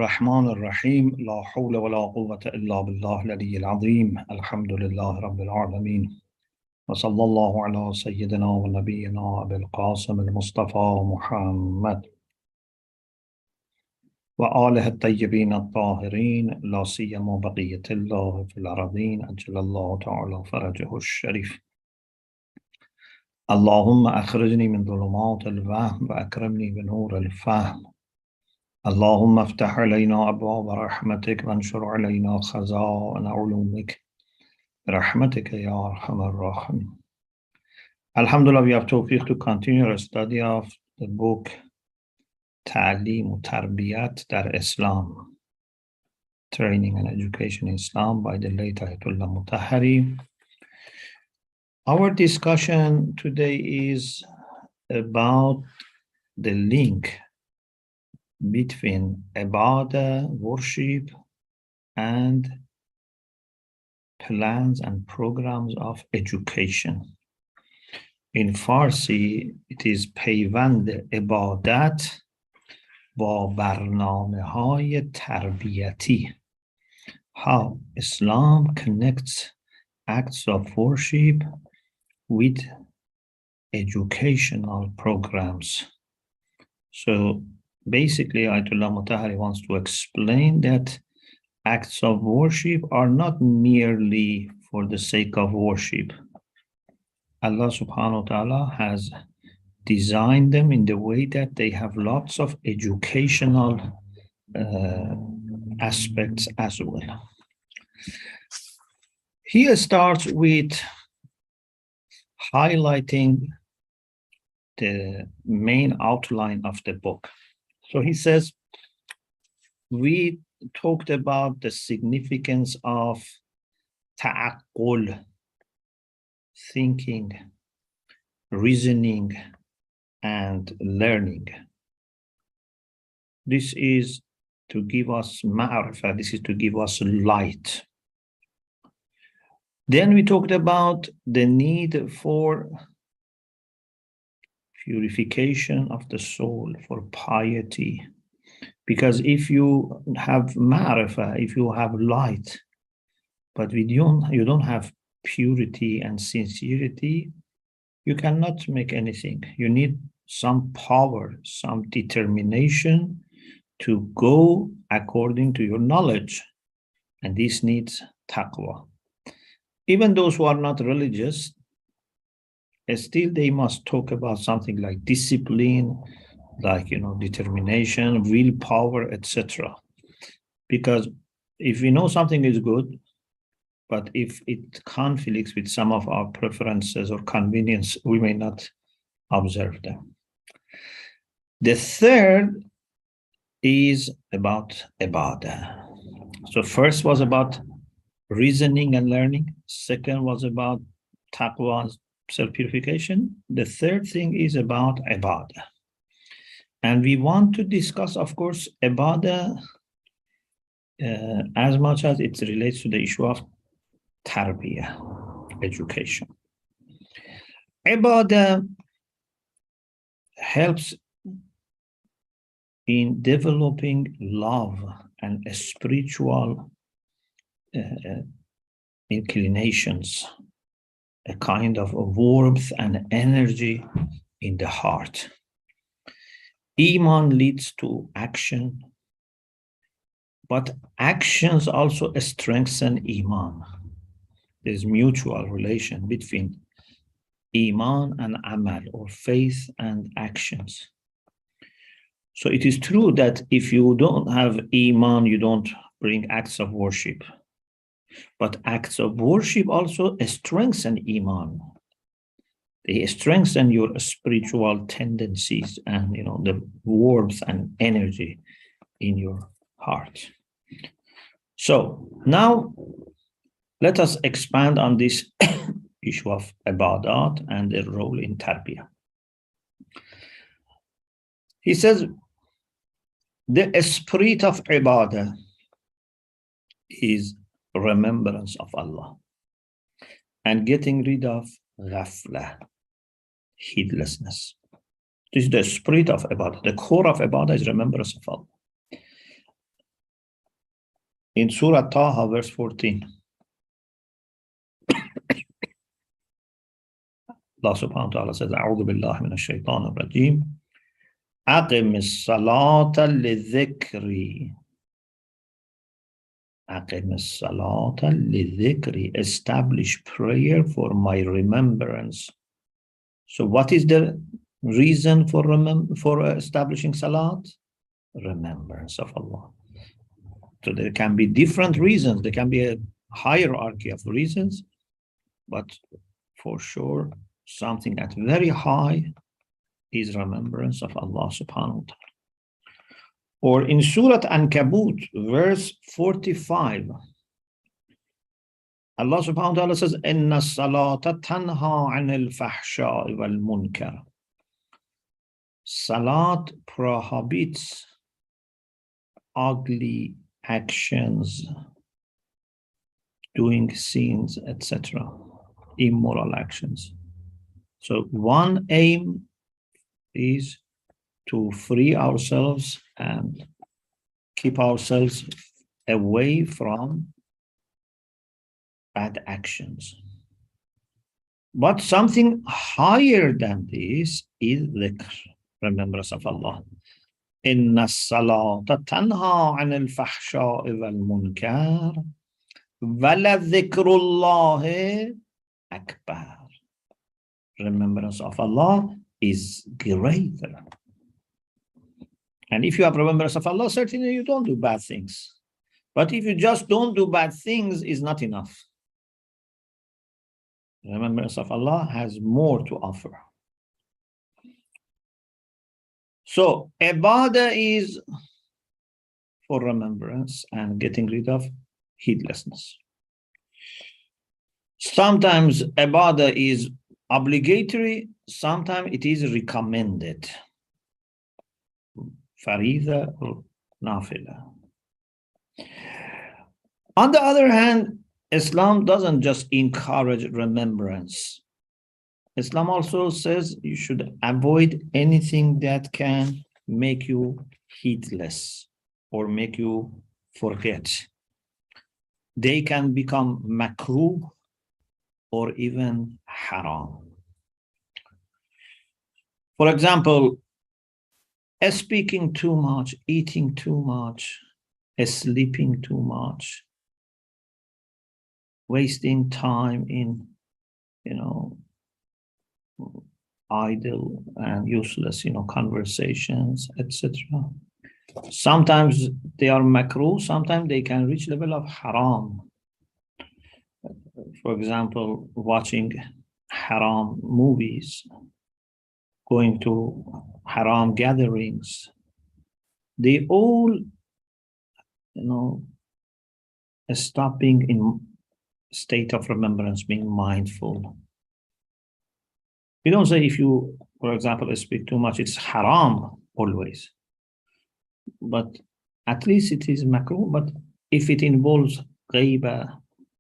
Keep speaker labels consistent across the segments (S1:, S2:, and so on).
S1: الرحمن الرحيم لا حول ولا قوة إلا بالله العلي العظيم الحمد لله رب العالمين وصلى الله على سيدنا ونبينا أبي القاسم المصطفى محمد وآله الطيبين الطاهرين لا سيما بقية الله في الأرضين أجل الله تعالى فرجه الشريف اللهم أخرجني من ظلمات الوهم وأكرمني بنور الفهم اللهم افتح علينا أبواب رحمتك وانشر علينا خزائن علومك برحمتك يا أرحم الراحمين. Alhamdulillah, we have tawfiq to continue our study of the book Ta'aleem wa Tarbiyat dar Islam, Training and Education in Islam by the late Ayatollah Mutahiri. Our discussion today is about the link between ibadah, worship, and plans and programs of education. In Farsi, it is پیوند عبادت با برنامه‌های تربیتی. How Islam connects acts of worship with educational programs. So basically, Ayatollah Mutahiri wants to explain that acts of worship are not merely for the sake of worship. Allah subhanahu wa ta'ala has designed them in the way that they have lots of educational aspects as well. He starts with highlighting the main outline of the book. So he says, we talked about the significance of ta'aqqul, thinking, reasoning, and learning. This is to give us ma'rifah, this is to give us light. Then we talked about the need for purification of the soul, for piety. Because if you have ma'rifah, if you have light, but you don't have purity and sincerity, you cannot make anything. You need some power, some determination to go according to your knowledge. And this needs taqwa. Even those who are not religious, still they must talk about something like discipline, like, determination, willpower, etc. Because if we know something is good, but if it conflicts with some of our preferences or convenience, we may not observe them. The third is about ibadah. So first was about reasoning and learning. Second was about taqwa, self-purification. The third thing is about ibadah. And we want to discuss, of course, ibadah as much as it relates to the issue of tarbiyah, education. Ibadah helps in developing love and spiritual inclinations, a kind of warmth and energy in the heart. Iman leads to action, but actions also strengthen Iman. There's mutual relation between Iman and Amal, or faith and actions. So it is true that if you don't have Iman, you don't bring acts of worship. But acts of worship also strengthen Iman. They strengthen your spiritual tendencies and, the warmth and energy in your heart. So now let us expand on this issue of ibadat and the role in tarbiyah. He says, the spirit of ibadah is remembrance of Allah and getting rid of ghafla, heedlessness. This is the spirit of ibadah. The core of ibadah is remembrance of Allah. In Surah Taha, verse 14, Allah subhanahu wa ta'ala says, أعوذ بالله من الشيطان الرجيم أقم الصلاة للذكر أقم الصلاة للذكر, establish prayer for my remembrance. So what is the reason for establishing salat? Remembrance of Allah. So there can be different reasons. There can be a hierarchy of reasons, but for sure, something at very high is remembrance of Allah subhanahu wa ta'ala. Or in Surah Ankabut, verse 45, Allah subhanahu wa ta'ala says, Inna salata tanha anil fahsha'i wal munkar. Salat prohibits ugly actions, doing sins, etc., immoral actions. So one aim is to free ourselves and keep ourselves away from bad actions. But something higher than this is dhikr, remembrance of Allah. Inna salata tanha anil fahsha'i wal munkar wala dhikrullahi akbar. Remembrance of Allah is greater. And if you have remembrance of Allah, certainly you don't do bad things. But if you just don't do bad things, is not enough. Remembrance of Allah has more to offer. So, ibadah is for remembrance and getting rid of heedlessness. Sometimes ibadah is obligatory, sometimes it is recommended. Farida or nafila. On the other hand, Islam doesn't just encourage remembrance. Islam also says you should avoid anything that can make you heedless or make you forget. They can become makruh or even haram. For example, speaking too much, eating too much, sleeping too much, wasting time in, idle and useless, conversations, etc. Sometimes they are makruh, sometimes they can reach level of haram. For example, watching haram movies, going to haram gatherings, they all, stopping in state of remembrance, being mindful. We don't say if you, for example, speak too much, it's haram always. But at least it is makruh. But if it involves ghaiba,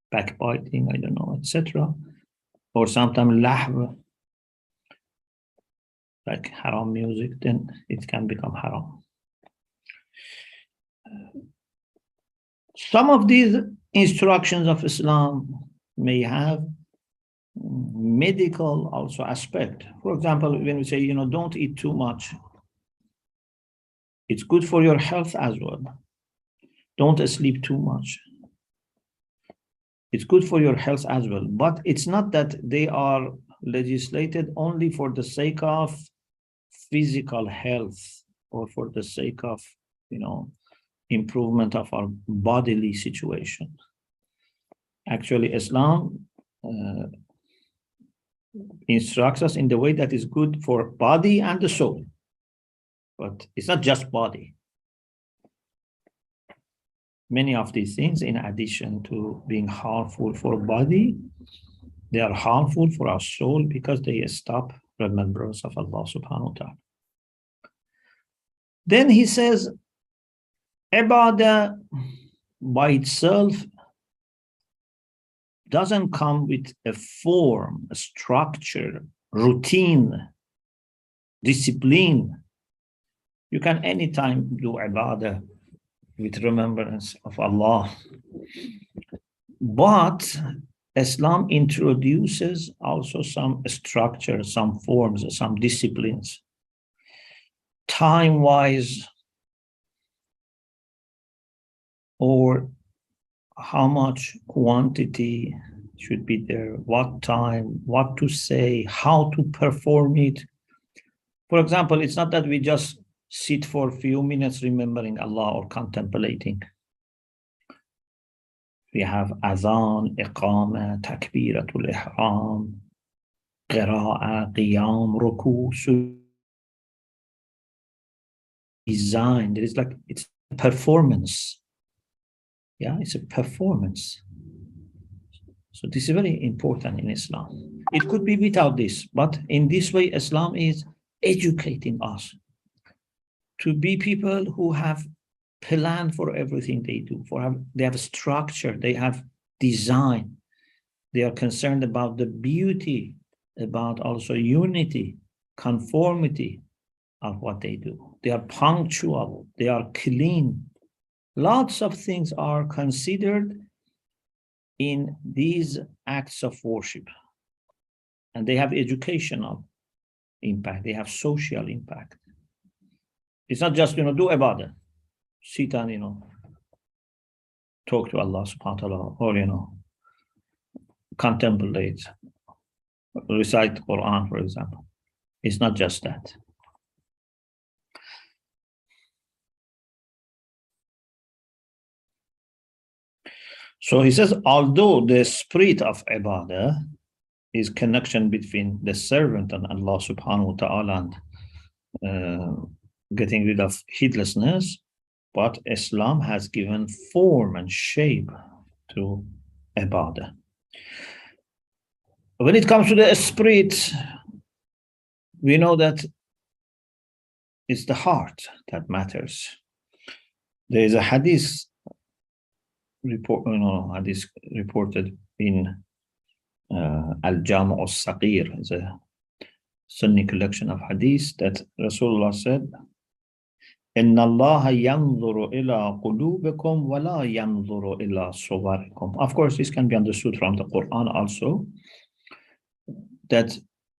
S1: backbiting, I don't know, etc., or sometimes lahv, like haram music, then it can become haram. Some of these instructions of Islam may have medical also aspect. For example, when we say, don't eat too much, it's good for your health as well. Don't sleep too much. It's good for your health as well. But it's not that they are legislated only for the sake of physical health or for the sake of, improvement of our bodily situation. Actually, Islam instructs us in the way that is good for body and the soul. But it's not just body. Many of these things, in addition to being harmful for body, they are harmful for our soul because they stop remembrance of Allah subhanahu wa ta'ala. Then he says, ibadah by itself doesn't come with a form, a structure, routine, discipline. You can anytime do ibadah. with remembrance of Allah. But Islam introduces also some structure, some forms, some disciplines, time-wise, or how much quantity should be there, what time, what to say, how to perform it. For example, it's not that we just sit for a few minutes remembering Allah or contemplating. We have adhan, iqama, takbiratul ihram, qira'ah, qiyam, ruku, design. There is like, it's a performance. Yeah, it's a performance. So this is very important in Islam. It could be without this, but in this way, Islam is educating us to be people who have plan for everything they do. They have a structure, they have design. They are concerned about the beauty, about also unity, conformity of what they do. They are punctual, they are clean. Lots of things are considered in these acts of worship. And they have educational impact, they have social impact. It's not just, do ibadah, sit and, talk to Allah subhanahu wa ta'ala, or, contemplate, recite the Quran, for example. It's not just that. So he says, although the spirit of ibadah is connection between the servant and Allah subhanahu wa ta'ala and getting rid of heedlessness, but Islam has given form and shape to ibadah. When it comes to the spirit, we know that it's the heart that matters. There is a hadith reported in Al-Jam' al-Saqir, it's a Sunni collection of hadith, that Rasulullah said, Inna Allah yanzuru ila qulubikum wa la yanzuru ila suwarikum. Of course, this can be understood from the Quran also, that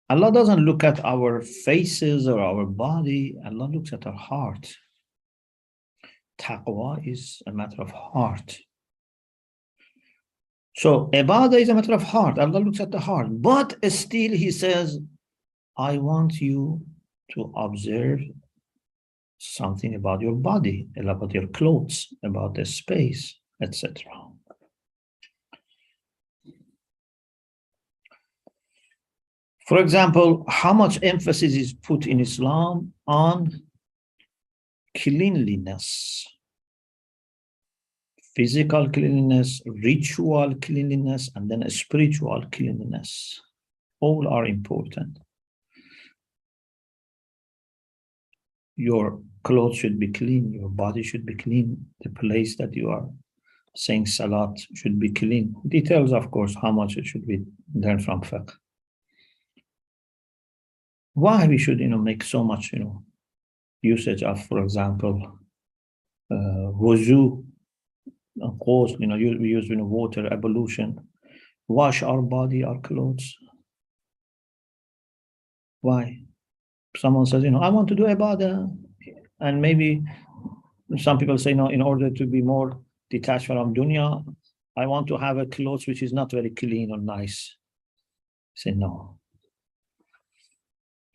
S1: Allah doesn't look at our faces or our body, Allah looks at our heart. Taqwa is a matter of heart. So ibadah is a matter of heart. Allah looks at the heart. But still he says, I want you to observe something about your body, about your clothes, about the space, etc. For example, how much emphasis is put in Islam on cleanliness, physical cleanliness, ritual cleanliness, and then spiritual cleanliness. All are important. Your clothes should be clean, your body should be clean, the place that you are saying salat should be clean. Details, of course, how much it should be learned from fiqh. Why we should, make so much, usage of, for example, wuzu, we use water, ablution, wash our body, our clothes. Why? Someone says, I want to do ibadah, and maybe some people say, no, in order to be more detached from dunya, I want to have a clothes which is not very clean or nice. Say no.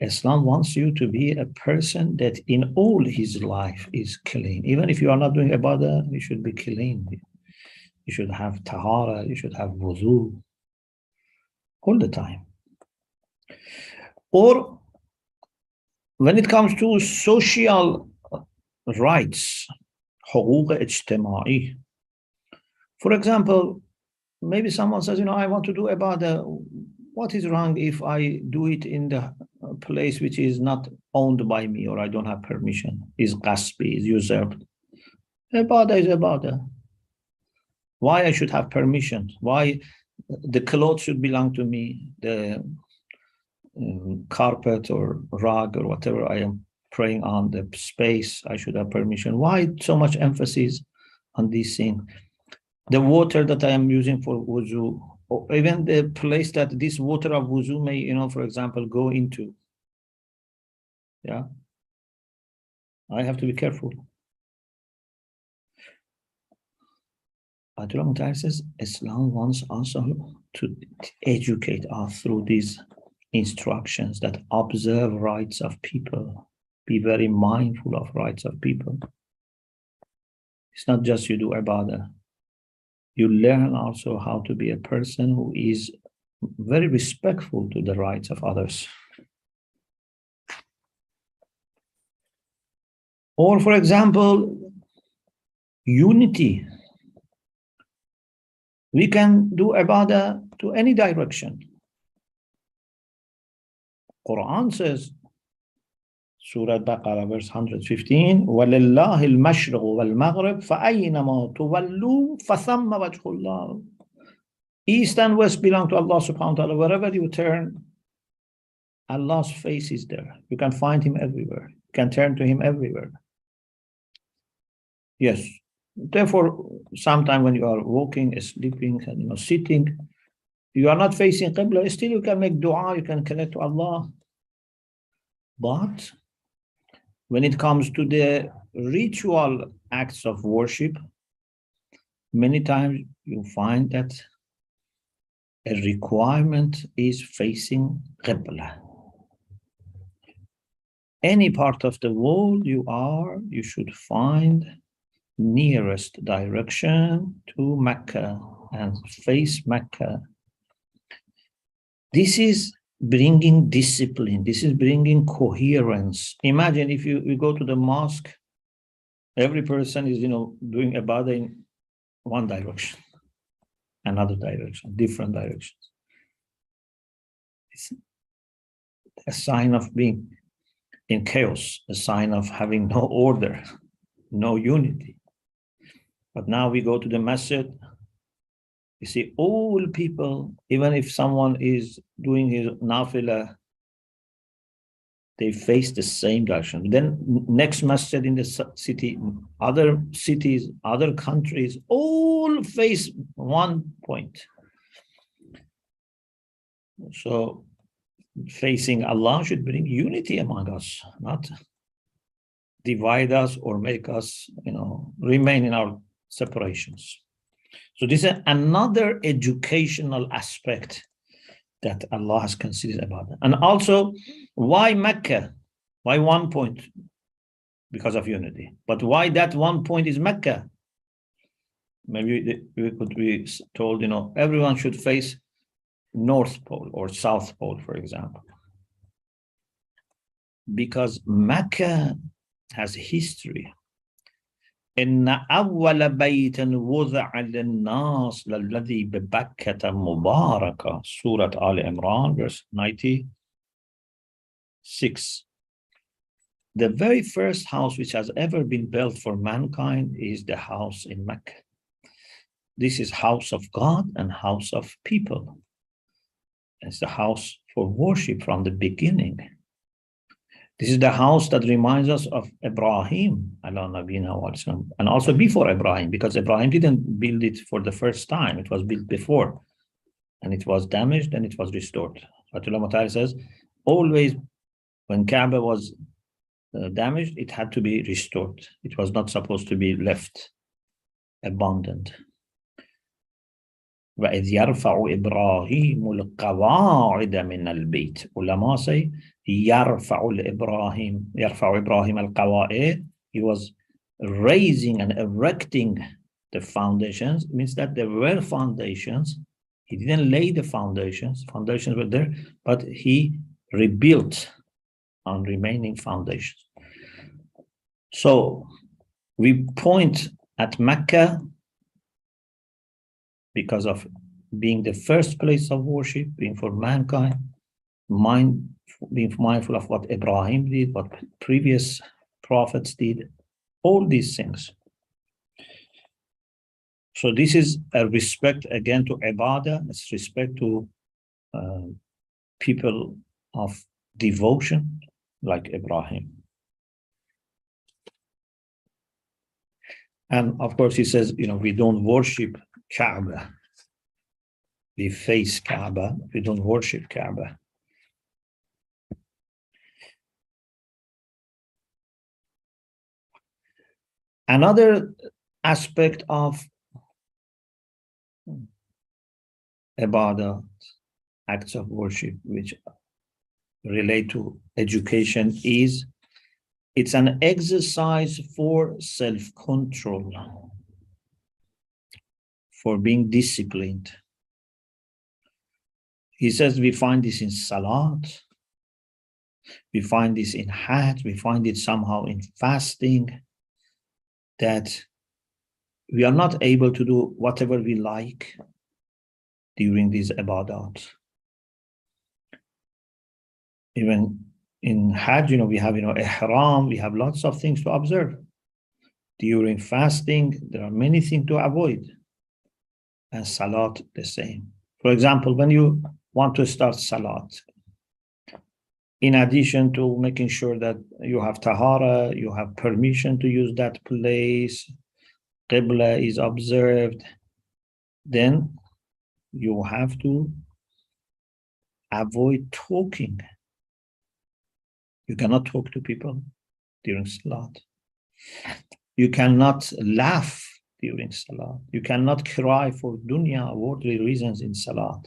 S1: Islam wants you to be a person that in all his life is clean. Even if you are not doing ibadah, you should be clean. You should have tahara, you should have wuzu all the time. Or when it comes to social rights, حقوق اجتماعي. For example, maybe someone says, I want to do ibadah. What is wrong if I do it in the place which is not owned by me, or I don't have permission, is qasbi, is usurped? Ibadah is ibadah. Why I should have permission? Why the clothes should belong to me, the carpet or rug or whatever I am praying on, the space, I should have permission? Why so much emphasis on these things. The water that I am using for wuzu, or even the place that this water of wuzu may, for example, go into. Yeah, I have to be careful. Ayatollah Mutahiri says Islam wants also to educate us through these instructions that observe rights of people. Be very mindful of rights of people. It's not just you do ibadah. You learn also how to be a person who is very respectful to the rights of others. Or, for example, unity. We can do ibadah to any direction. Quran says, Surah Baqarah, verse 115, وَلِلَّهِ الْمَشْرِقُ وَالْمَغْرِبُ فَأَيْنَمَا تُوَلُّوا فَثَمَّ وَجْهُ اللَّهِ. East and west belong to Allah subhanahu wa ta'ala. Wherever you turn, Allah's face is there. You can find him everywhere. You can turn to him everywhere. Yes. Therefore, sometime when you are walking, sleeping, and sitting, you are not facing Qibla, still you can make dua, you can connect to Allah. But when it comes to the ritual acts of worship, many times you find that a requirement is facing Qibla. Any part of the world you should find nearest direction to Mecca and face Mecca. This is bringing discipline. This is bringing coherence. Imagine if you go to the mosque, every person is, doing ibadah in one direction, another direction, different directions. It's a sign of being in chaos, a sign of having no order, no unity. But now we go to the masjid, you see all people, even if someone is doing his nafilah, they face the same direction. Then next masjid in the city, other cities, other countries, all face one point. So facing Allah should bring unity among us, not divide us or make us, remain in our separations. So this is another educational aspect that Allah has considered about it. And also, why Mecca? Why one point? Because of unity. But why that one point is Mecca? Maybe we could be told, everyone should face North Pole or South Pole, for example. Because Mecca has history. إن أول بيت وضع للناس للذي ببكة مباركة. Surah Al Imran, verse 96. The very first house which has ever been built for mankind is the house in Mecca. This is house of God and house of people. It's the house for worship from the beginning. This is the house that reminds us of Ibrahim, and also before Ibrahim, because Ibrahim didn't build it for the first time. It was built before, and it was damaged, and it was restored. Ayatollah Mutahiri says, always when Kaaba was damaged, it had to be restored. It was not supposed to be left abandoned. وَإِذْ يَرْفَعُ إِبْرَاهِيمُ الْقَوَاعِدَ مِنَ الْبَيْتِ. Ulama say, يَرْفَعُ إِبْرَاهِيمُ الْقَوَاعِدَ. He was raising and erecting the foundations. It means that there were foundations. He didn't lay the foundations. Foundations were there, but he rebuilt on remaining foundations. So we point at Mecca because of being the first place of worship, being for mankind, being mindful of what Ibrahim did, what previous prophets did, all these things. So this is a respect again to ibadah, it's respect to people of devotion like Ibrahim. And of course, he says, we don't worship Kaaba. We face Kaaba. We don't worship Kaaba. Another aspect of ibadah, acts of worship, which relate to education, is it's an exercise for self-control, for being disciplined. He says we find this in Salat, we find this in Hajj, we find it somehow in fasting, that we are not able to do whatever we like during these ibadat. Even in Hajj, we have, ihram, we have lots of things to observe. During fasting, there are many things to avoid. And Salat, the same. For example, when you want to start Salat, in addition to making sure that you have tahara, you have permission to use that place, Qibla is observed, then you have to avoid talking. You cannot talk to people during Salat. You cannot laugh during Salat. You cannot cry for dunya, worldly reasons in Salat.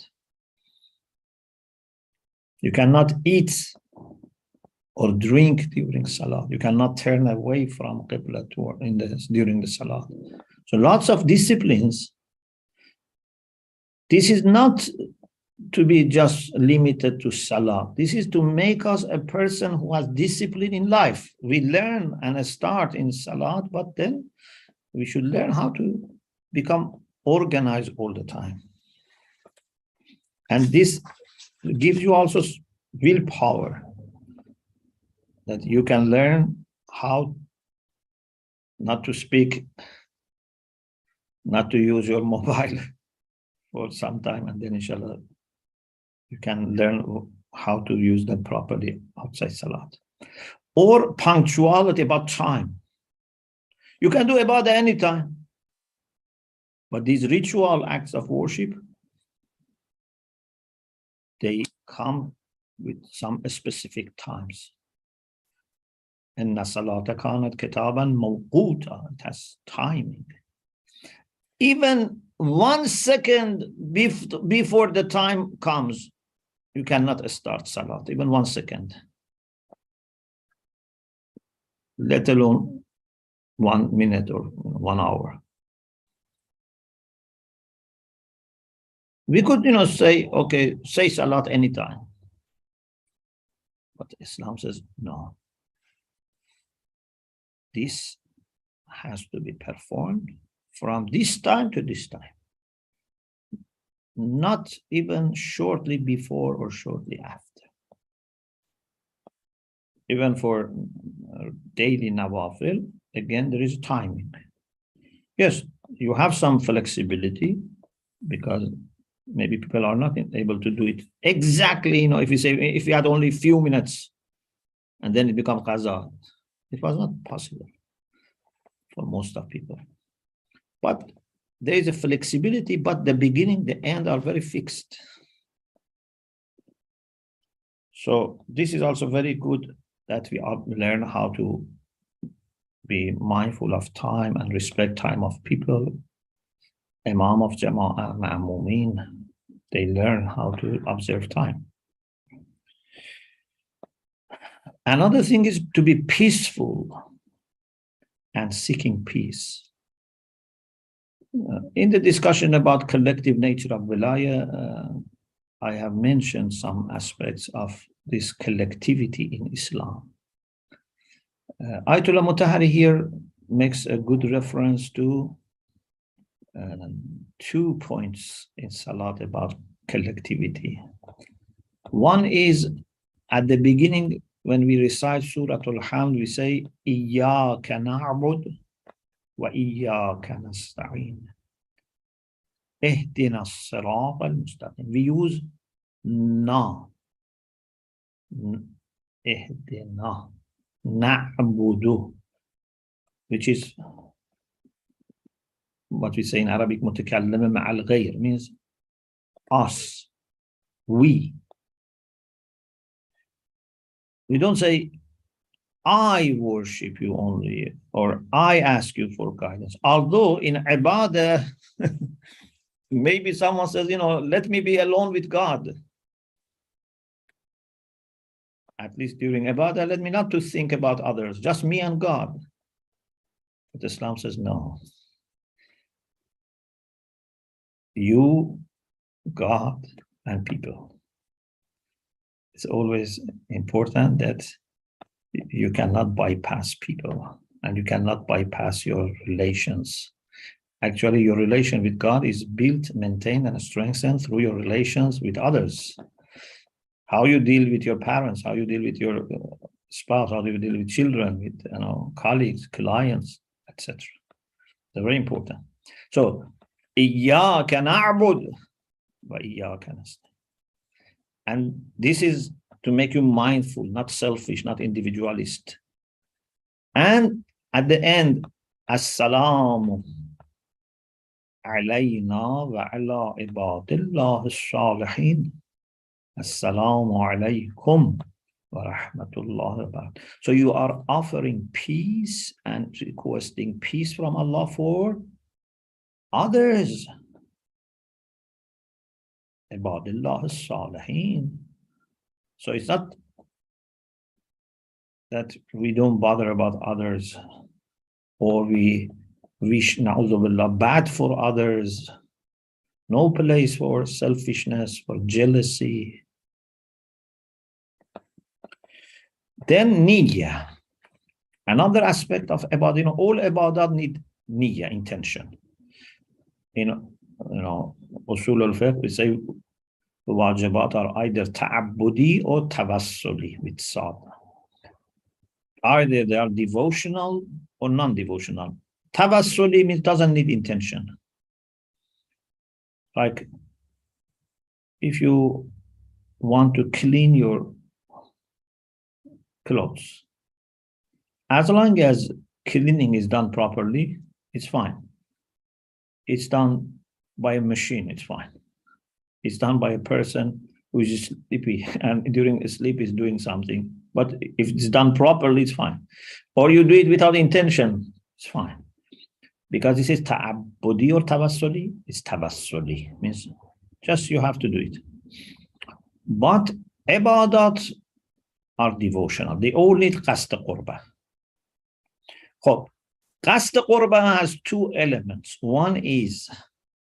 S1: You cannot eat or drink during Salat. You cannot turn away from Qibla during the Salat. So lots of disciplines. This is not to be just limited to Salah. This is to make us a person who has discipline in life. We learn and start in Salat, but then we should learn how to become organized all the time. And this gives you also willpower, that you can learn how not to speak, not to use your mobile for some time, and then inshallah you can learn how to use them properly outside Salat. Or punctuality about time. You can do ibadah anytime, but these ritual acts of worship, they come with some specific times. And Salata kanat kitaban mawquta, it has timing. Even 1 second before the time comes, you cannot start Salat, even 1 second. Let alone 1 minute or 1 hour. We could, say, okay, say Salat anytime. But Islam says, no. This has to be performed from this time to this time. Not even shortly before or shortly after. Even for daily nawafil, again, there is timing. Yes, you have some flexibility because maybe people are not able to do it exactly, if you had only a few minutes and then it becomes qaza. It was not possible for most of people. But there is a flexibility, but the beginning, the end are very fixed. So this is also very good that we learn how to be mindful of time and respect time of people. Imam of Jama'ah, Ma'mumin, they learn how to observe time. Another thing is to be peaceful and seeking peace. In the discussion about collective nature of wilaya, I have mentioned some aspects of this collectivity in Islam. Ayatollah Mutahiri here makes a good reference to 2 points in Salat about collectivity. One is at the beginning, when we recite Surah Al-Hamd, we say, Iyyaka na'bud wa iyyaka nasta'in. Ihdina as-sirat al-mustaqim. We use na. Ihdina. Na'budu. Which is what we say in Arabic, متكلم مع الغير, means us, we. We don't say, I worship you only, or I ask you for guidance. Although in ibadah, maybe someone says, let me be alone with God. At least during ibadah, let me not to think about others, just me and God. But Islam says, no. You, God, and people. It's always important that you cannot bypass people, and you cannot bypass your relations. Actually, your relation with God is built, maintained, and strengthened through your relations with others. How you deal with your parents, how you deal with your spouse, how do you deal with children, with colleagues, clients, etc. They're very important. So, إِيَّاكَ نَعْبُدُ وَإِيَّاكَ نَسْتَعِينُ. And this is to make you mindful, not selfish, not individualist. And at the end, As-salamu alayna wa ala ibadillah as-salihin. As-salamu alaykum wa rahmatullahi wa barakatuh. So you are offering peace and requesting peace from Allah for others. Ibadillah as-salihin. So it's not that we don't bother about others, or we wish na'udzubillah bad for others. No place for selfishness, for jealousy. Then niyyah. Another aspect of ibadah, all ibadah need niyyah, intention. Usul al-fiqh, we say wajibat are either ta'abbudi or tawassuli with sad. Either they are devotional or non-devotional. Tawassuli means doesn't need intention. Like if you want to clean your clothes, as long as cleaning is done properly, it's fine. It's done by a machine, it's fine. It's done by a person who is sleepy and during sleep is doing something. But if it's done properly, it's fine. Or you do it without intention, it's fine. Because this is ta'abbudi or tawassuli, it's tawassuli. Means just you have to do it. But ibadat are devotional. They all need qasd qurba. Qasd qurba has two elements. One is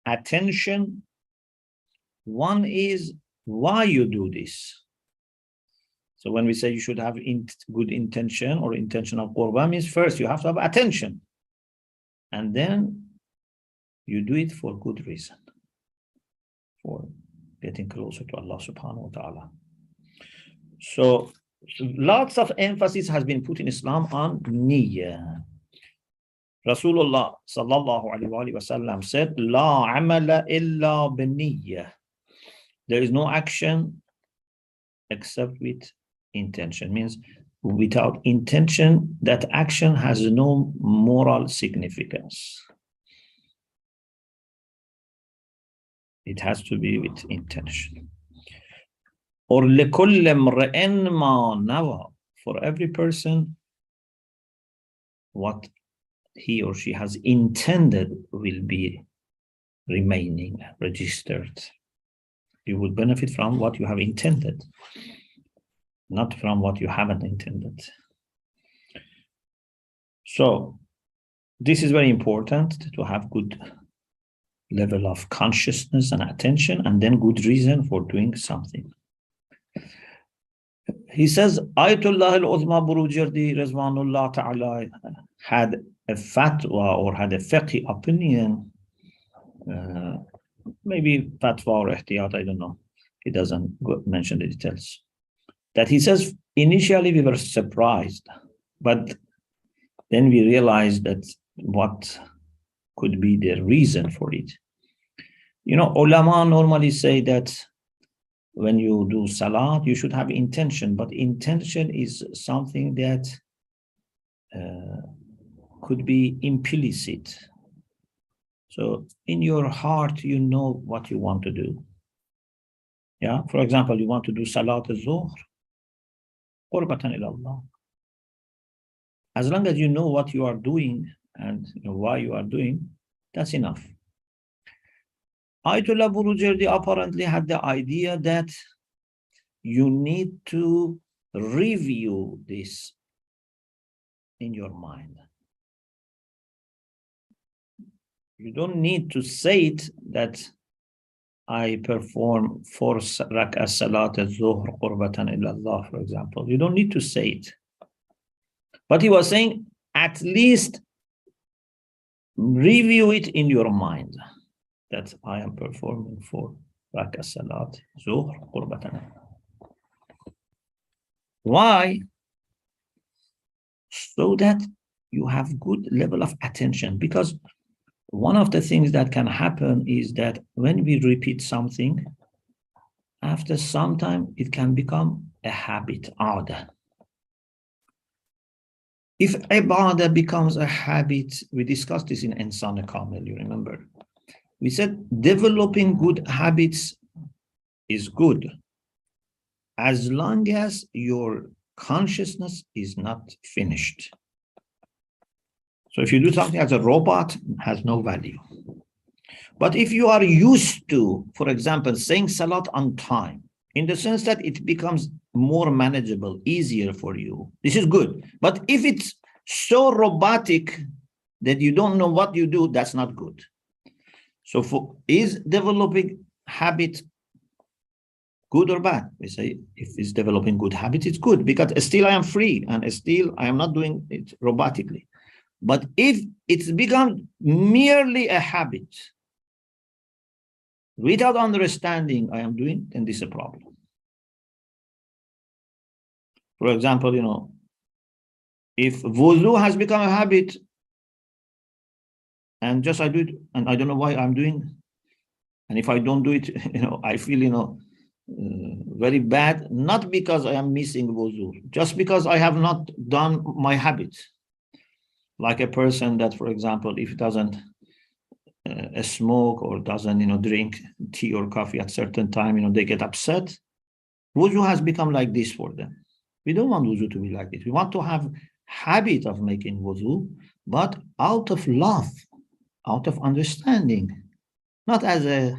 S1: attention. One is why you do this. So when we say you should have good intention or intention of qurba, means first you have to have attention. And then you do it for good reason. For getting closer to Allah subhanahu wa ta'ala. So lots of emphasis has been put in Islam on niyyah. Rasulullah sallallahu alayhi wa sallam said, La amala illa biniyyah. There is no action except with intention. Means without intention, that action has no moral significance. It has to be with intention. Or لِكُلِّ امْرِئٍ مَا نَوَى. For every person, what he or she has intended will be remaining, registered. You will benefit from what you have intended, not from what you haven't intended. So this is very important to have good level of consciousness and attention, and then good reason for doing something. He says, Ayatollah al-Uzma Burujardi Rizwanullah Ta'ala had a fatwa or had a fiqh opinion, maybe fatwa or ihtiyat, I don't know. He doesn't mention the details. That he says, initially we were surprised, but then we realized that what could be the reason for it. Ulama normally say that when you do salat, you should have intention, but intention is something that could be implicit. So in your heart, you know what you want to do. Yeah, for example, you want to do Salat al-Zuhr, qurbatan ila Allah. As long as you know what you are doing and why you are doing, that's enough. Ayatollah Burujerdi apparently had the idea that you need to review this in your mind. You don't need to say it that I perform 4 rak'ah salat al-zuhr qurbatan ila Allah, for example. You don't need to say it. But he was saying, at least review it in your mind that I am performing 4 rak'ah salat zuhr qurbatan. Why? So that you have good level of attention. Because one of the things that can happen is that when we repeat something, after some time, it can become a habit, aada. If ibadah becomes a habit, we discussed this in Insan Kamil, you remember. We said developing good habits is good as long as your consciousness is not finished. So if you do something as a robot, it has no value. But if you are used to, for example, saying salat on time, in the sense that it becomes more manageable, easier for you, this is good. But if it's so robotic that you don't know what you do, that's not good. So is developing habit good or bad? We say if it's developing good habits, it's good because still I am free and still I am not doing it robotically. But if it's become merely a habit, without understanding I am doing, then this is a problem. For example, if wudu has become a habit, and just I do it, and I don't know why I'm doing, and if I don't do it, I feel, very bad, not because I am missing wudu, just because I have not done my habit. Like a person that, for example, if it doesn't smoke or doesn't, drink tea or coffee at certain time, they get upset. Wudu has become like this for them. We don't want wudu to be like this. We want to have habit of making wudu, but out of love, out of understanding, not as a,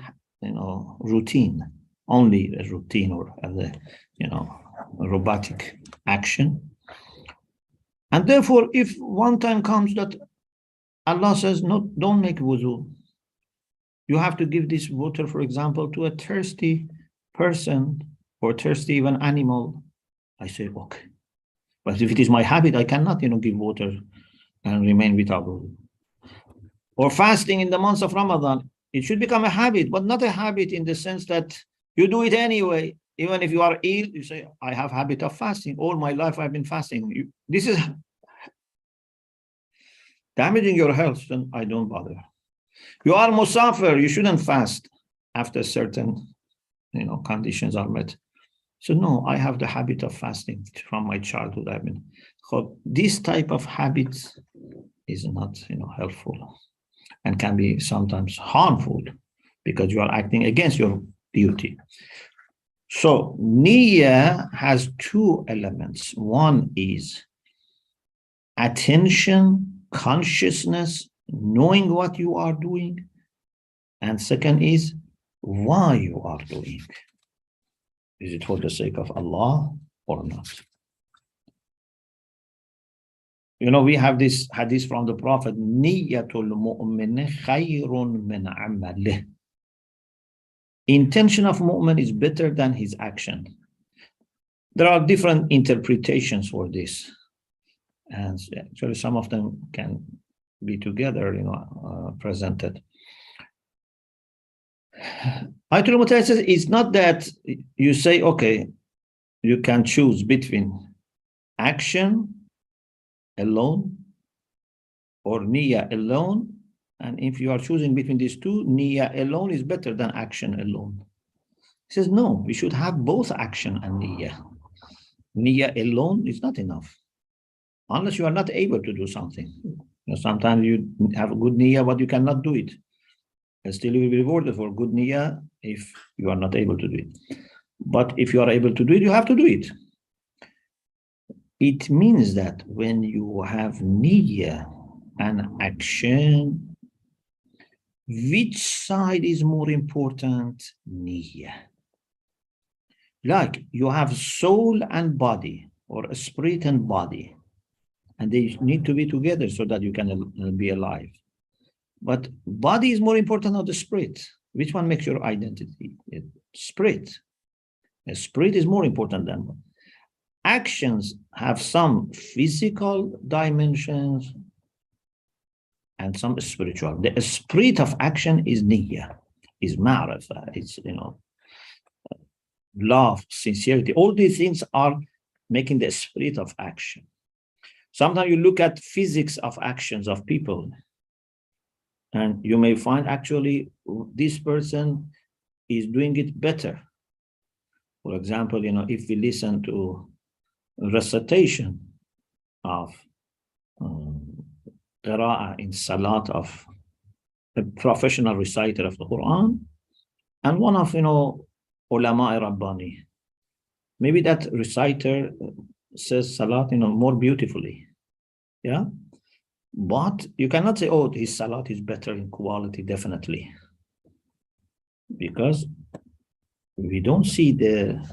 S1: routine, only a routine or as a, robotic action. And therefore, if one time comes that Allah says, no, don't make wudu, you have to give this water, for example, to a thirsty person or thirsty even animal, I say, okay. But if it is my habit, I cannot, give water and remain without wudu. Or fasting in the months of Ramadan, it should become a habit, but not a habit in the sense that you do it anyway. Even if you are ill, you say, I have habit of fasting. All my life I've been fasting. This is damaging your health, then I don't bother. You are musafir, you shouldn't fast after certain, conditions are met. So no, I have the habit of fasting from my childhood. So this type of habits is not, helpful and can be sometimes harmful because you are acting against your duty. So niyyah has 2 elements. One is attention, consciousness, knowing what you are doing. And second is why you are doing. Is it for the sake of Allah or not? We have this hadith from the Prophet, Niyyatul mu'min khayrun min amalih. Intention of mu'min is better than his action. There are different interpretations for this. And actually some of them can be together, presented. Ayatollah Mutahiri says it's not that you say, okay, you can choose between action alone or niyyah alone. And if you are choosing between these two, niyyah alone is better than action alone. He says, no, we should have both action and niyyah. Niyyah alone is not enough. Unless you are not able to do something. Sometimes you have a good niyyah, but you cannot do it. Still you will be rewarded for good niyyah if you are not able to do it. But if you are able to do it, you have to do it. It means that when you have niyyah and action, which side is more important? Niyyah. Like you have soul and body, or a spirit and body, and they need to be together so that you can be alive. But body is more important than the spirit. Which one makes your identity? Spirit. The spirit is more important than one. Actions have some physical dimensions and some spiritual. The spirit of action is niyyah, is ma'rifah, it's, love, sincerity. All these things are making the spirit of action. Sometimes you look at physics of actions of people, and you may find actually this person is doing it better. For example, if we listen to recitation of qira'ah in salat of a professional reciter of the Quran, and one of, ulama Rabbani, maybe that reciter says salat, more beautifully. Yeah. But you cannot say, oh, his salat is better in quality, definitely. Because we don't see the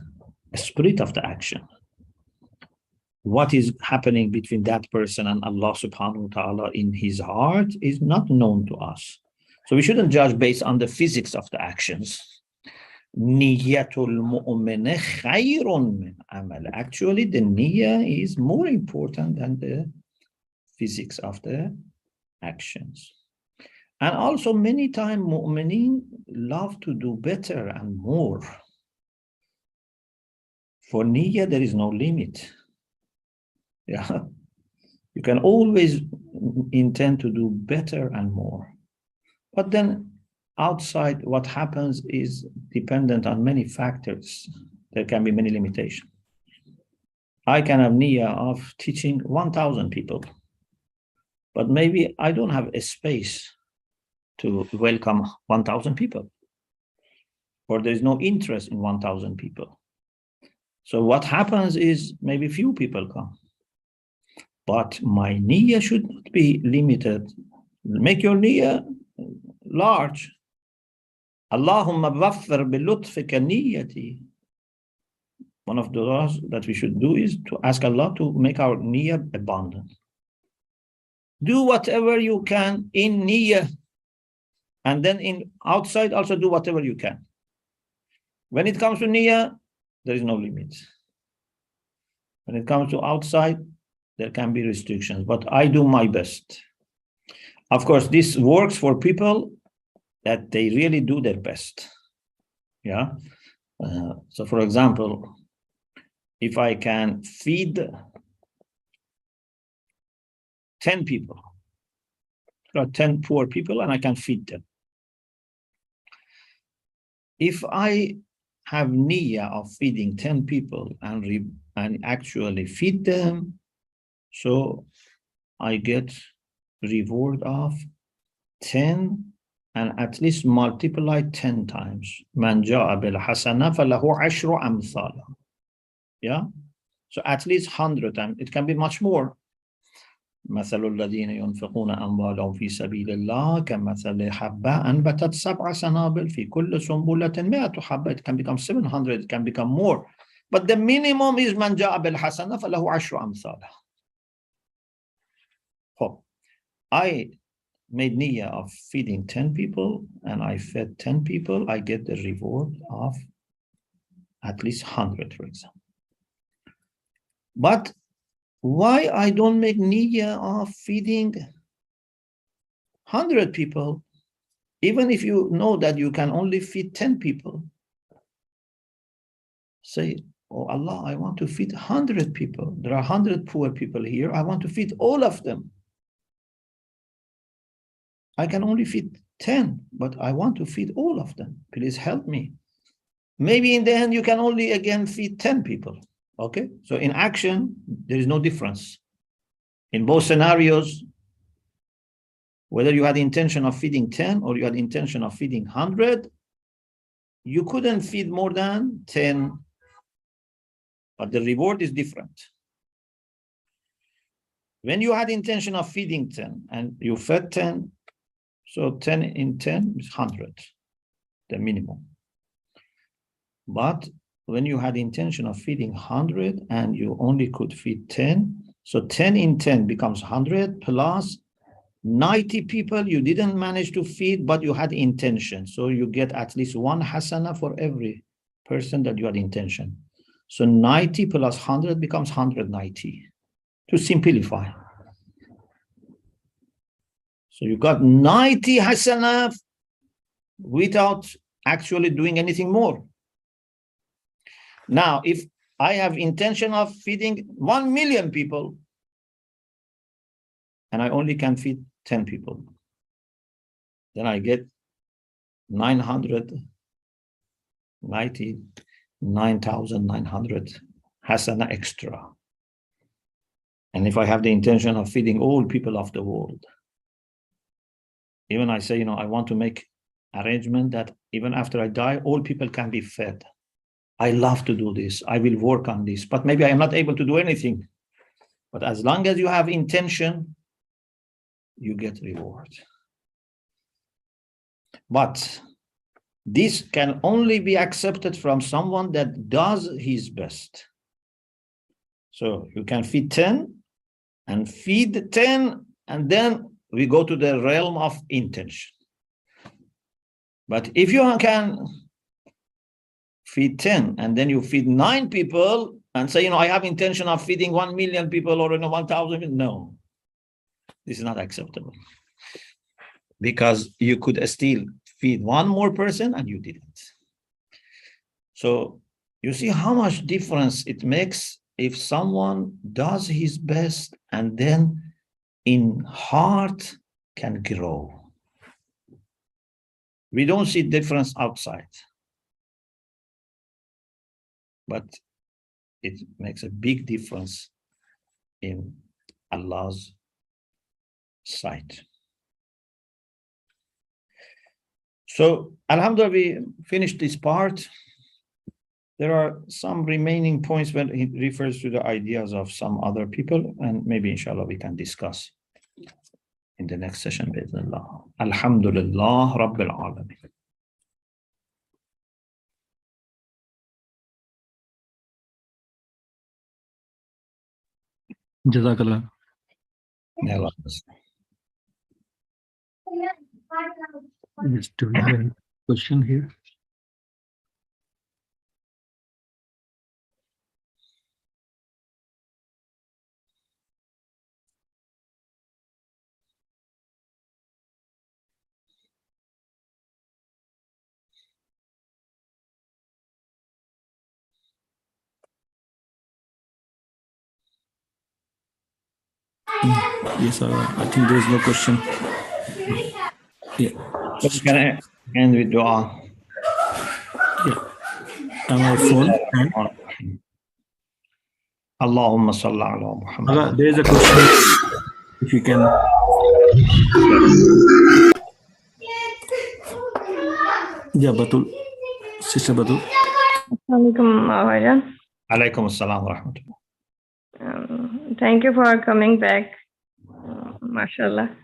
S1: spirit of the action. What is happening between that person and Allah subhanahu wa ta'ala in his heart is not known to us. So we shouldn't judge based on the physics of the actions. Niyyatul mu'mini khayrun min amal. Actually, the niyyah is more important than the physics of the actions. And also many times mu'mineen love to do better and more. For niyyah, there is no limit. Yeah, you can always intend to do better and more. But then outside, what happens is dependent on many factors. There can be many limitations. I can have niyyah of teaching 1,000 people, but maybe I don't have a space to welcome 1,000 people, or there is no interest in 1,000 people. So what happens is maybe few people come. But my niyyah should not be limited. Make your niyyah large. Allahumma waffir bilutfika niyyati. One of the du'as that we should do is to ask Allah to make our niyyah abundant. Do whatever you can in niyyah, and then in outside also do whatever you can. When it comes to niyyah, there is no limit. When it comes to outside, there can be restrictions, but I do my best. Of course, this works for people that they really do their best. Yeah. So for example, if I can feed 10 people, there are 10 poor people and I can feed them. If I have niyyah of feeding 10 people and actually feed them, so I get reward of 10 and at least multiply 10 times. Man ja'a bil hasana falahu ashru amthala. Yeah. So at least 100 times. It can be much more. مثل الذين ينفقون أموالهم في سبيل الله كمثل حبة أنبتت 7 سنابل في كل سنبلة 100 حبة. It can become 700. It can become more. But the minimum is man ja'a bil hasana falahu ashru amthala. I made niyyah of feeding 10 people and I fed 10 people, I get the reward of at least 100, for example. But why I don't make niyyah of feeding 100 people, even if you know that you can only feed 10 people? Say, oh Allah, I want to feed 100 people. There are 100 poor people here. I want to feed all of them. I can only feed 10, but I want to feed all of them. Please help me. Maybe in the end, you can only again feed 10 people. Okay? So in action, there is no difference. In both scenarios, Whether you had the intention of feeding 10 or you had the intention of feeding 100, you couldn't feed more than 10, but the reward is different. When you had the intention of feeding 10 and you fed 10, so 10 in 10 is 100, the minimum. But when you had the intention of feeding 100 and you only could feed 10, so 10 in 10 becomes 100 plus 90 people you didn't manage to feed, but you had intention. So you get at least one hasana for every person that you had intention. So 90 plus 100 becomes 190, to simplify. So you got 90 hasana without actually doing anything more. Now, if I have intention of feeding 1 million people and I only can feed 10 people, then I get 999,900 hasana extra. And if I have the intention of feeding all people of the world, even I say, I want to make arrangement that even after I die, all people can be fed. I love to do this. I will work on this, but maybe I am not able to do anything. But as long as you have intention, you get reward. But this can only be accepted from someone that does his best. So you can feed 10 and feed 10, and then we go to the realm of intention. But if you can feed 10 and then you feed 9 people and say, I have intention of feeding 1 million people or 1,000, no, this is not acceptable. Because you could still feed one more person and you didn't. So you see how much difference it makes if someone does his best and then in heart can grow. We don't see difference outside, but it makes a big difference in Allah's sight. So, Alhamdulillah, we finished this part. There are some remaining points when he refers to the ideas of some other people, and maybe inshallah we can discuss in the next session. Alhamdulillah Rabbil Alameen.
S2: Jazakallah. Yes, do we have any question here? Yes, I think there is no question. Yeah.
S1: So can I end with dua?
S2: Yeah. Am I full?
S1: Allahumma salli ala Muhammad.
S2: There is a question. If you can. Yeah, Batul. Sister Batul.
S1: Alaikum assalam wa rahmatullah.
S3: Thank you for coming back. MashaAllah.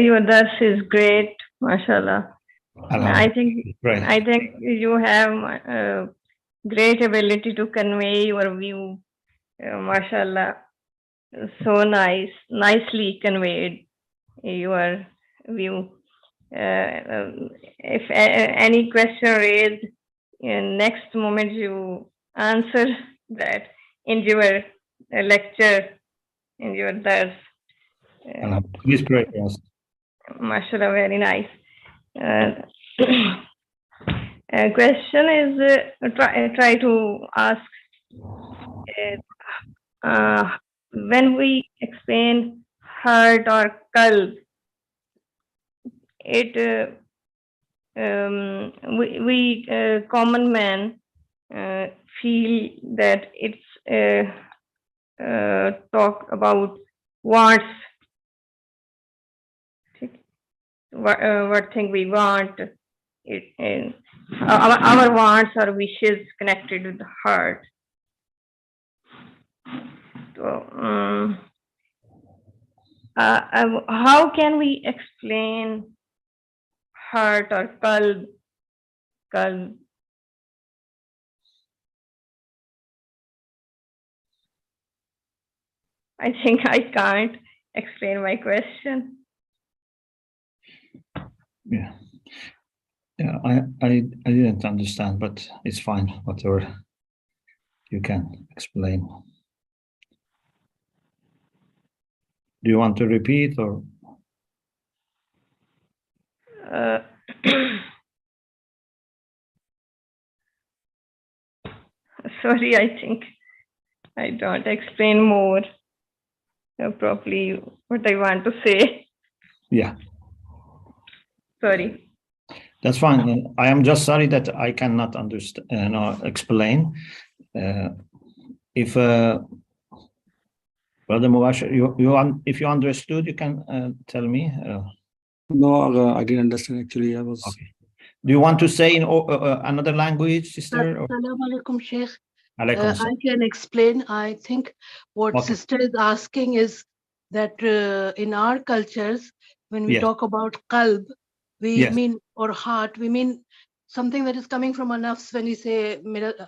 S3: Your dars is great. MashaAllah. I think you have great ability to convey your view. MashaAllah. So nicely conveyed your view. If any question raised, next moment you answer that in your lecture, in your dars.
S1: Please pray for us.
S3: MashaAllah, very nice. Question is, try to ask, when we explain heart or qalb, we common man feel that it's talk about wants what thing we want. Our wants or wishes connected with the heart. So, how can we explain heart or qalb? I think I can't explain my question.
S1: Yeah, I didn't understand, but it's fine. Whatever you can explain. Do you want to repeat or?
S3: Sorry, I think I don't explain more properly what I want to say.
S1: Yeah.
S3: Sorry.
S1: That's fine. I am just sorry that I cannot understand or explain. If Brother Mubashir, if you understood, you can tell me.
S2: No, I didn't understand actually. I was.
S1: Okay. Do you want to say in another language, sister?
S4: Assalamu alaikum, Sheikh.
S1: Alaikum
S4: I can explain. I think what sister is asking is that in our cultures, when we talk about qalb, we mean, or heart, we mean something that is coming from our nafs. When we say,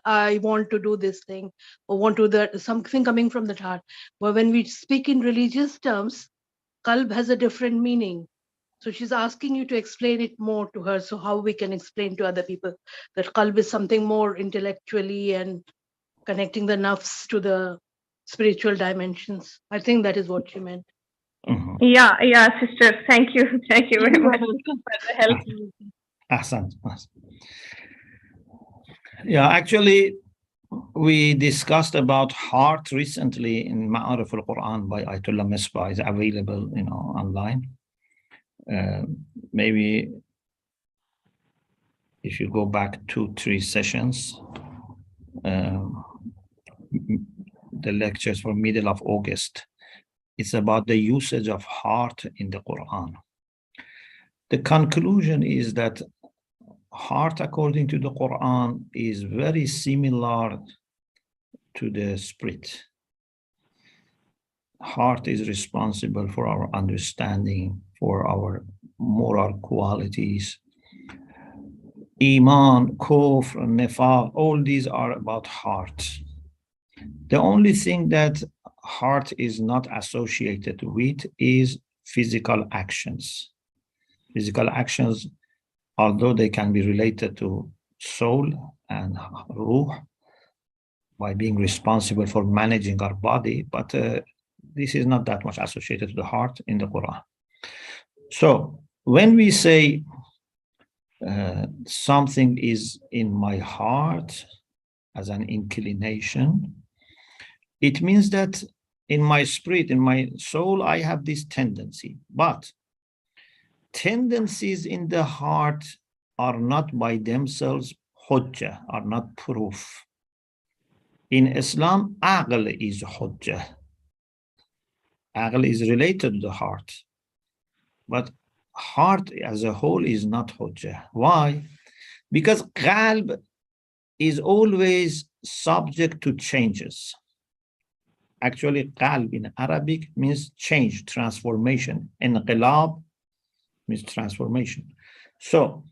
S4: I want to do this thing, or want to do something coming from the heart. But when we speak in religious terms, qalb has a different meaning. So she's asking you to explain it more to her, so how we can explain to other people that qalb is something more intellectually and connecting the nafs to the spiritual dimensions. I think that is what she meant.
S1: Mm-hmm.
S3: Yeah, sister. Thank you very much for the help.
S1: Ahsan. Yeah, actually, we discussed about heart recently in Ma'arif al-Quran by Ayatollah Misbah. Is available, online. Maybe if you go back 2-3 sessions, the lectures for middle of August, it's about the usage of heart in the Quran. The conclusion is that heart, according to the Quran, is very similar to the spirit. Heart is responsible for our understanding, for our moral qualities. Iman, kufr, nifaq, all these are about heart. The only thing that heart is not associated with is physical actions. Physical actions, although they can be related to soul and ruh by being responsible for managing our body, but this is not that much associated to the heart in the Quran. So when we say something is in my heart as an inclination, it means that in my spirit, in my soul, I have this tendency. But tendencies in the heart are not by themselves hujjah, are not proof. In Islam, aql is hujjah. Aql is related to the heart. But heart as a whole is not hujjah. Why? Because qalb is always subject to changes. Actually, qalb in Arabic means change, transformation. Inqilab means transformation. So,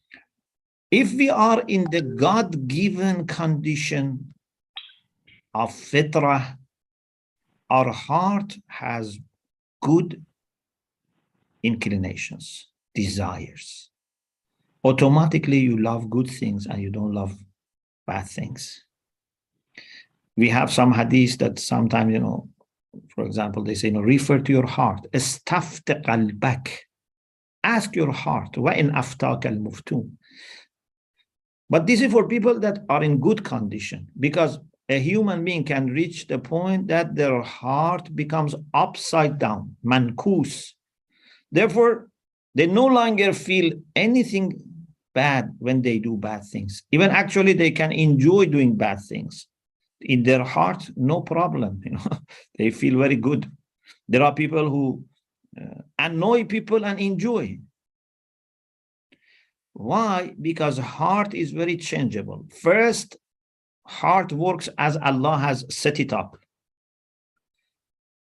S1: if we are in the God-given condition of fitrah, our heart has good inclinations, desires. Automatically, you love good things and you don't love bad things. We have some hadith that sometimes, for example, they say, refer to your heart. Istafti qalbak. Ask your heart. Wa in aftaka al-muftun. But this is for people that are in good condition, because a human being can reach the point that their heart becomes upside down, mankus. Therefore, they no longer feel anything bad when they do bad things. Even actually, they can enjoy doing bad things. In their heart, no problem. They feel very good. There are people who annoy people and enjoy. Why? Because heart is very changeable. First, heart works as Allah has set it up.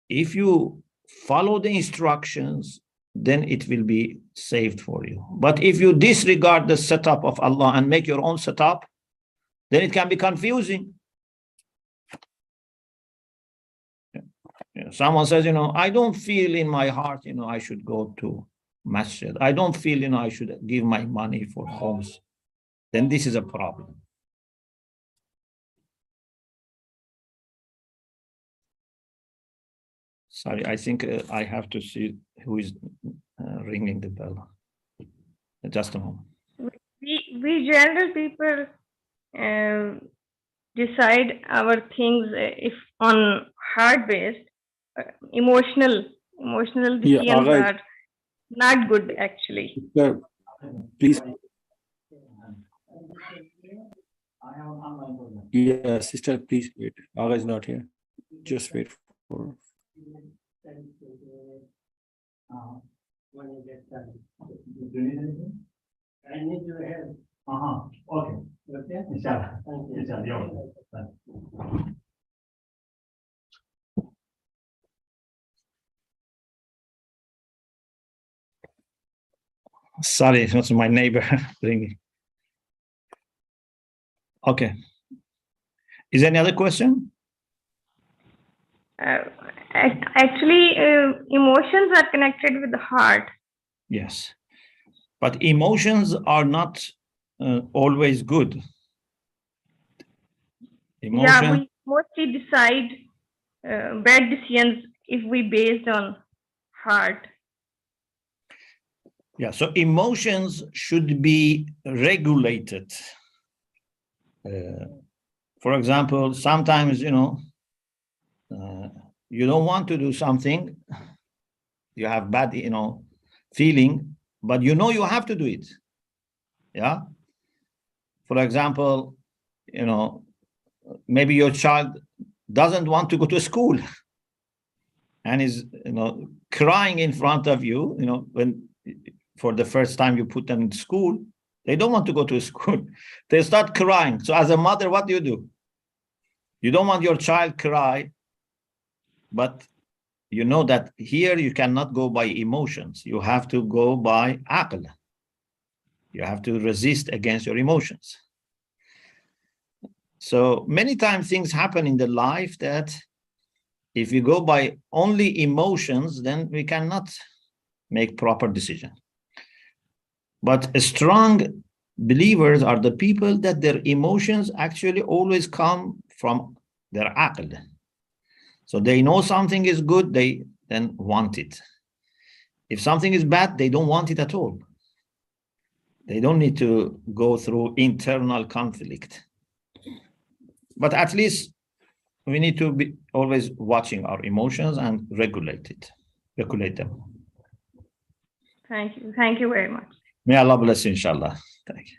S1: If you follow the instructions, then it will be saved for you. But if you disregard the setup of Allah and make your own setup, then it can be confusing. Someone says, I don't feel in my heart, I should go to masjid. I don't feel, I should give my money for homes. Then this is a problem. Sorry, I think I have to see who is ringing the bell. Just a moment.
S3: We general people decide our things if on heart-based. Emotional decisions are not good, actually.
S2: Sir, please. Yeah, sister, please wait. Aga is not here. Just wait for.
S1: I need your help. Okay. Inshallah. Sorry, it was my neighbor ringing. Okay. Is there any other question?
S3: Actually, emotions are connected with the heart.
S1: Yes. But emotions are not always good.
S3: Yeah, we mostly decide bad decisions if we based on heart.
S1: Yeah, so emotions should be regulated. For example, sometimes, you don't want to do something, you have bad, feeling, but you have to do it. Yeah. For example, maybe your child doesn't want to go to school and is, crying in front of you, when for the first time you put them in school, they don't want to go to school. They start crying. So as a mother, what do? You don't want your child cry, but you know that here you cannot go by emotions. You have to go by aql. You have to resist against your emotions. So many times things happen in the life that if we go by only emotions, then we cannot make proper decision. But strong believers are the people that their emotions actually always come from their aql. So they know something is good, they then want it. If something is bad, they don't want it at all. They don't need to go through internal conflict. But at least we need to be always watching our emotions and regulate them.
S3: Thank you. Thank you very much.
S1: May Allah bless you, inshallah. Thank you.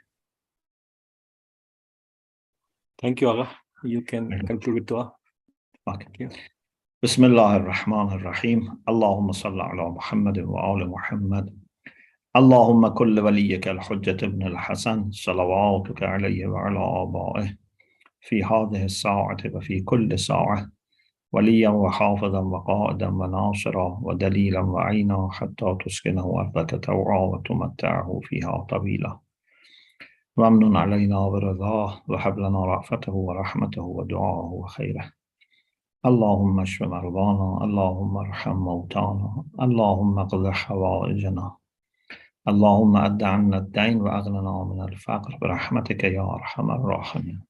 S2: Thank you, Aga. You can conclude with dua.
S1: Okay. Bismillah ar-Rahman ar-Rahim. Allahumma salli ala Muhammad wa ala Muhammad. Allahumma kulli waliyaka al-Hujjat ibn al-Hasan. Salawatuka alayhi wa ala aba'ih. في هذه الساعة وفي كل ساعة وليا وحافظا وقائدا وناصرا ودليلا وعينا حتى تسكنه أرضك توعا وتمتعه فيها طويلا وامن علينا برضاه وهب لنا رأفته ورحمته ودعاءه وخيره اللهم اشف مرضانا اللهم ارحم موتانا اللهم اقض حوائجنا اللهم أد عنا الدين وأغننا من الفقر برحمتك يا أرحم الراحمين